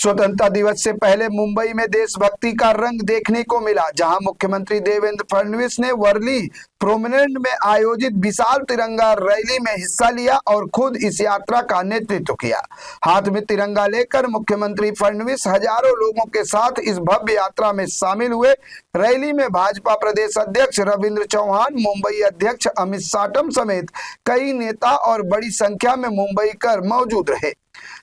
स्वतंत्रता दिवस से पहले मुंबई में देशभक्ति का रंग देखने को मिला, जहां मुख्यमंत्री देवेंद्र फडणवीस ने वर्ली प्रोमेनेड में आयोजित विशाल तिरंगा रैली में हिस्सा लिया और खुद इस यात्रा का नेतृत्व किया। हाथ में तिरंगा लेकर मुख्यमंत्री फडणवीस हजारों लोगों के साथ इस भव्य यात्रा में शामिल हुए। रैली में भाजपा प्रदेश अध्यक्ष रविंद्र चौहान, मुंबई अध्यक्ष अमित साटम समेत कई नेता और बड़ी संख्या में मुंबईकर मौजूद रहे।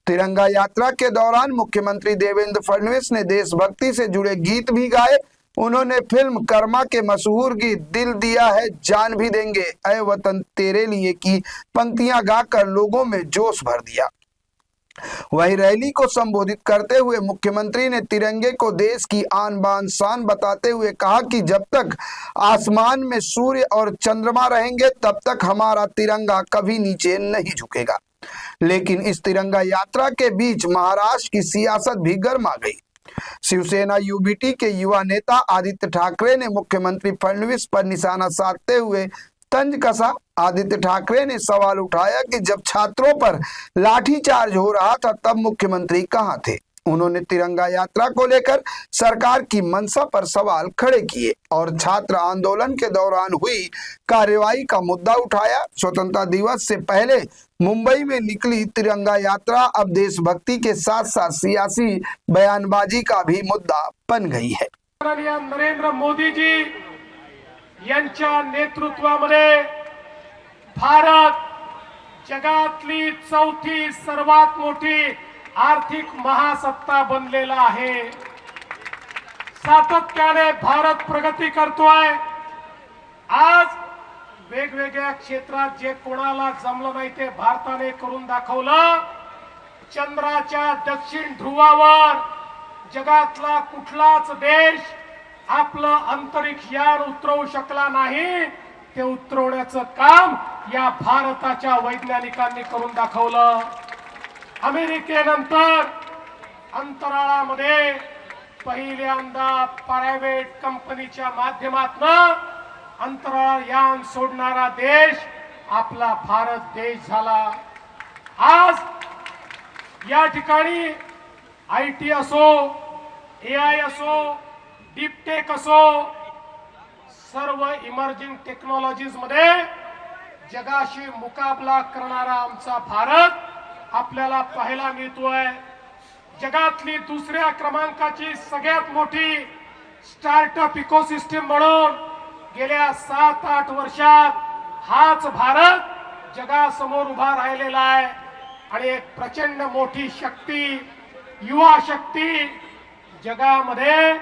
तिरंगा यात्रा के दौरान मुख्यमंत्री देवेंद्र फडणवीस ने देशभक्ति से जुड़े गीत भी गाए। उन्होंने फिल्म कर्मा के मशहूर गीत दिल दिया है जान भी देंगे, ऐ वतन तेरे लिए की पंक्तियां गाकर लोगों में जोश भर दिया। वहीं रैली को संबोधित करते हुए मुख्यमंत्री ने तिरंगे को देश की आन बान शान बताते हुए कहा कि जब तक आसमान में सूर्य और चंद्रमा रहेंगे तब तक हमारा तिरंगा कभी नीचे नहीं झुकेगा। लेकिन इस तिरंगा यात्रा के बीच महाराष्ट्र की सियासत भी गर्मा गई। शिवसेना यूबीटी के युवा नेता आदित्य ठाकरे ने मुख्यमंत्री फडणवीस पर निशाना साधते हुए तंज कसा। आदित्य ठाकरे ने सवाल उठाया कि जब छात्रों पर लाठीचार्ज हो रहा था तब मुख्यमंत्री कहां थे। उन्होंने तिरंगा यात्रा को लेकर सरकार की मंशा पर सवाल खड़े किए और छात्र आंदोलन के दौरान हुई कार्रवाई का मुद्दा उठाया। स्वतंत्रता दिवस से पहले मुंबई में निकली तिरंगा यात्रा अब देशभक्ति के साथ साथ सियासी बयानबाजी का भी मुद्दा बन गई है। नरेंद्र मोदी जी यांच्या नेतृत्वामध्ये भारत जगातली चौथी सर्वात मोठी आर्थिक महासत्ता बनलेला आहे। सातत्याने भारत प्रगती करतोय। आज वेगवेगळ्या क्षेत्रात जे कोणाला जमलं नाही ते भारताने करून दाखवलं। चंद्राच्या दक्षिण ध्रुवावर जगातला कुठलाच देश आपलं अंतरिक्ष यान उतरवू शकला नाही। ते उतरवण्याचं काम या भारताच्या वैज्ञानिकांनी करून दाखवलं। अमेरिकेनंतर अंतराळामध्ये पहिल्यांदा प्रायव्हेट कंपनीच्या माध्यमातून अंतराळ यान सोडणारा देश आपला भारत देश झाला। आज या ठिकाणी आयटी असो, एआय असो, डीप टेक असो, सर्व इमर्जिंग टेक्नॉलॉजीज मध्ये जगाशी मुकाबला करणारा आमचा भारत आपल्याला पाहायला मिळतोय। जगातली दुसऱ्या क्रमांकाची सगळ्यात मोठी स्टार्टअप इकोसिस्टम म्हणून गेल्या 7-8 वर्षात हाच भारत जगासमोर उभा राहिलेला आहे आणि एक प्रचंड मोठी शक्ती, युवा शक्ती, जगामध्ये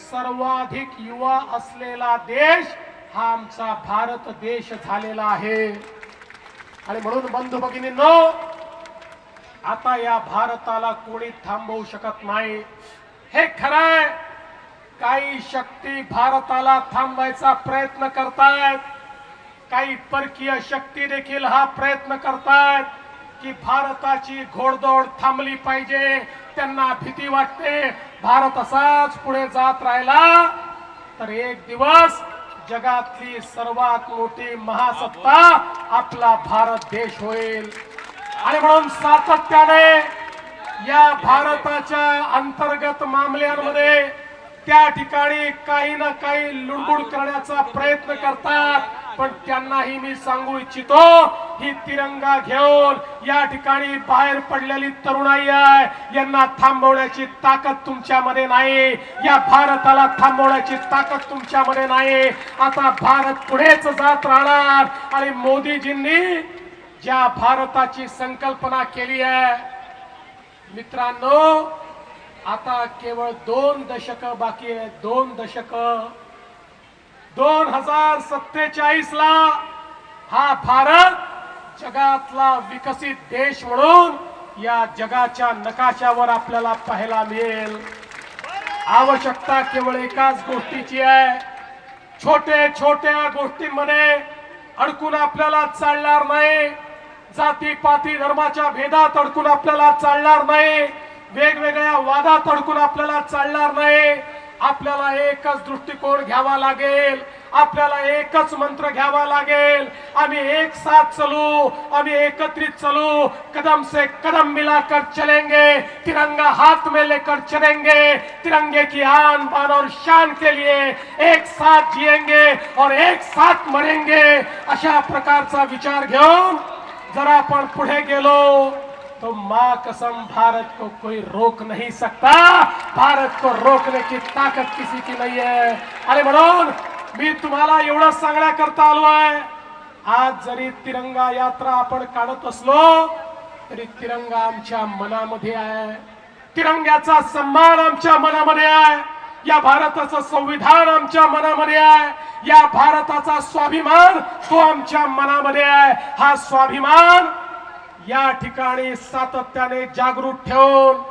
सर्वाधिक युवा असलेला देश हा आमचा भारत देश झालेला आहे। आणि म्हणून बंधू भगिनींनो, आता या भारताला कोणी थांबवू शकत नाही। हे खरं आहे, काही शक्ती भारताला थांबवायचा प्रयत्न करतायत, काही परकीय शक्ती देखील हा प्रयत्न करतायत की भारताची घोडदौड थांबली पाहिजे। त्यांना भीती वाटते भारत असाच पुढे जात राहिला तर एक दिवस जगातली सर्वात मोठी महासत्ता आपला भारत देश होईल। आणि म्हणून सातत्याने या भारताच्या अंतर्गत मामल्यांमध्ये त्या ठिकाणी काही ना काही लुडबुड करण्याचा प्रयत्न करतात, पण त्यांनाही मी सांगू इच्छितो, ही तिरंगा घेऊन या ठिकाणी बाहेर पडलेली तरुणाई आहे, यांना थांबवण्याची ताकद तुमच्यामध्ये नाही। या भारताला थांबवण्याची ताकद तुमच्यामध्ये नाही। आता भारत पुढेच जात राहणार आणि मोदीजींनी ज्या भारताची संकल्पना केली आहे, मित्रांनो, आता केवळ 2 दशक बाकी आहे। 2 दशक 2047 ला हा भारत जगातला विकसित देश म्हणून या जगाच्या नकाशावर आपल्याला पाहायला मिळेल। आवश्यकता केवळ एकाच गोष्टीची आहे। छोटे छोट्या गोष्टींमध्ये अडकून आपल्याला चालणार नाही। जाती पाती धर्माच्या भेदात अडकून आपल्याला चालणार नाही। वेगवेगळ्या वादात अडकून आपल्याला चालणार नाही। आपल्याला एकच दृष्टिकोन घ्यावा लागेल। आपल्याला एकच मंत्र घ्यावा लागेल, आम्ही एक साथ चलो, आम्ही एकत्रित चलो, कदम से कदम मिलाकर चलेंगे, तिरंगा हाथ में लेकर चलेंगे, तिरंगे की आन बान और शान के लिए एक साथ जिएंगे और एक साथ मरेंगे, अशा प्रकारचा विचार घेऊन जर आपण पुढे गेलो तो मां कसम भारत को कोई रोक नहीं सकता, भारत को रोकने की ताकत किसी की नहीं है। आणि म्हणून मी तुम्हाला एवढं सांगण्याकरता आलो आहे, आज जरी तिरंगा यात्रा आपण काढत असलो तरी तिरंगा आमच्या मनामध्ये आहे, तिरंग्याचा सन्मान आमच्या मनामध्ये आहे, या भारताचं संविधान आमच्या मनामध्ये आहे, या भारताचा स्वाभिमान तो आमच्या मनामध्ये आहे। हा स्वाभिमान या ठिकाणी सातत्याने जागृत ठेवून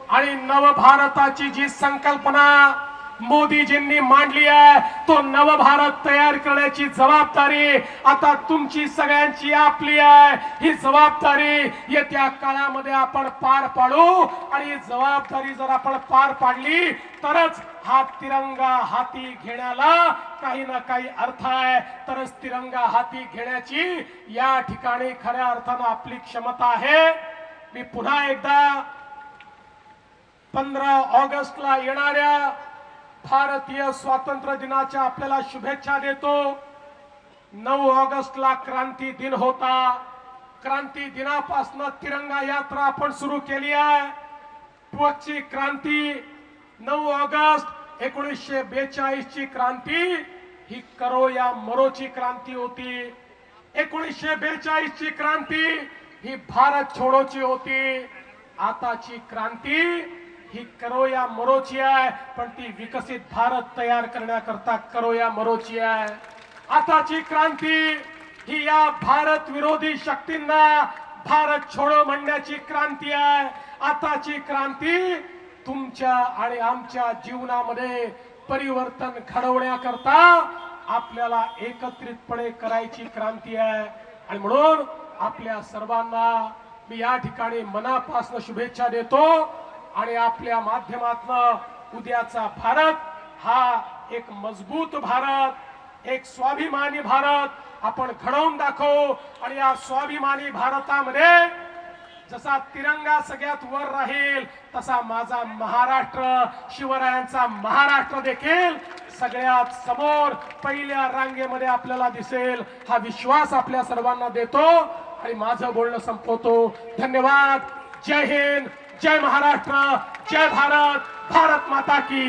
आणि नवभारताची जी संकल्पना मोदीजींनी मांडली आहे तो नवभारत तयार करण्याची जबाबदारी आता तुमची सगळ्यांची आपली आहे। ही जबाबदारी येत्या काळामध्ये आपण पार पाडू आणि ही जबाबदारी जर आपण पार पाडली तरच हा तिरंगा हाती घेण्याला काही ना काही अर्थ आहे, तरच तिरंगा हाती घेण्याची या ठिकाणी खऱ्या अर्थानं आपली क्षमता आहे। मी पुन्हा एकदा 15 ऑगस्टला येणाऱ्या भारतीय स्वातंत्र्य दिनाच्या आपल्याला शुभेच्छा देतो। 9 ऑगस्टला क्रांती दिन होता, क्रांती दिनापासून तिरंगा यात्रा आपण सुरू केली आहे। पुढची क्रांती 9 ऑगस्ट 1942 ची क्रांती ही करो या मरोची क्रांती होती। 1942 ची क्रांती ही भारत छोडोची होती। आताची क्रांती ही करो या मरोची आहे, पण ती विकसित भारत तयार करण्याकरता करो या मरोची आहे। आताची क्रांती ही या भारत विरोधी शक्तींना भारत छोडो म्हणण्याची क्रांती आहे। आताची क्रांती तुमच्या आणि आमच्या जीवनामध्ये परिवर्तन घडवण्याकरता आपल्याला एकत्रितपणे करायची क्रांती आहे। आणि म्हणून आपल्या सर्वांना मी या ठिकाणी मनापासून शुभेच्छा देतो आणि आपल्या माध्यमातून उद्याचा भारत हा एक मजबूत भारत, एक स्वाभिमानी भारत आपण घडवून दाखवू। आणि या स्वाभिमानी भारतामध्ये जसा तिरंगा सगळ्यात वर राहील तसा माझा महाराष्ट्र, शिवरायांचा महाराष्ट्र देखील सगळ्यात समोर पहिल्या रांगेमध्ये आपल्याला दिसेल, हा विश्वास आपल्या सर्वांना देतो आणि माझं बोलणं संपवतो। धन्यवाद। जय हिंद, जय महाराष्ट्र, जय भारत, भारत माता की।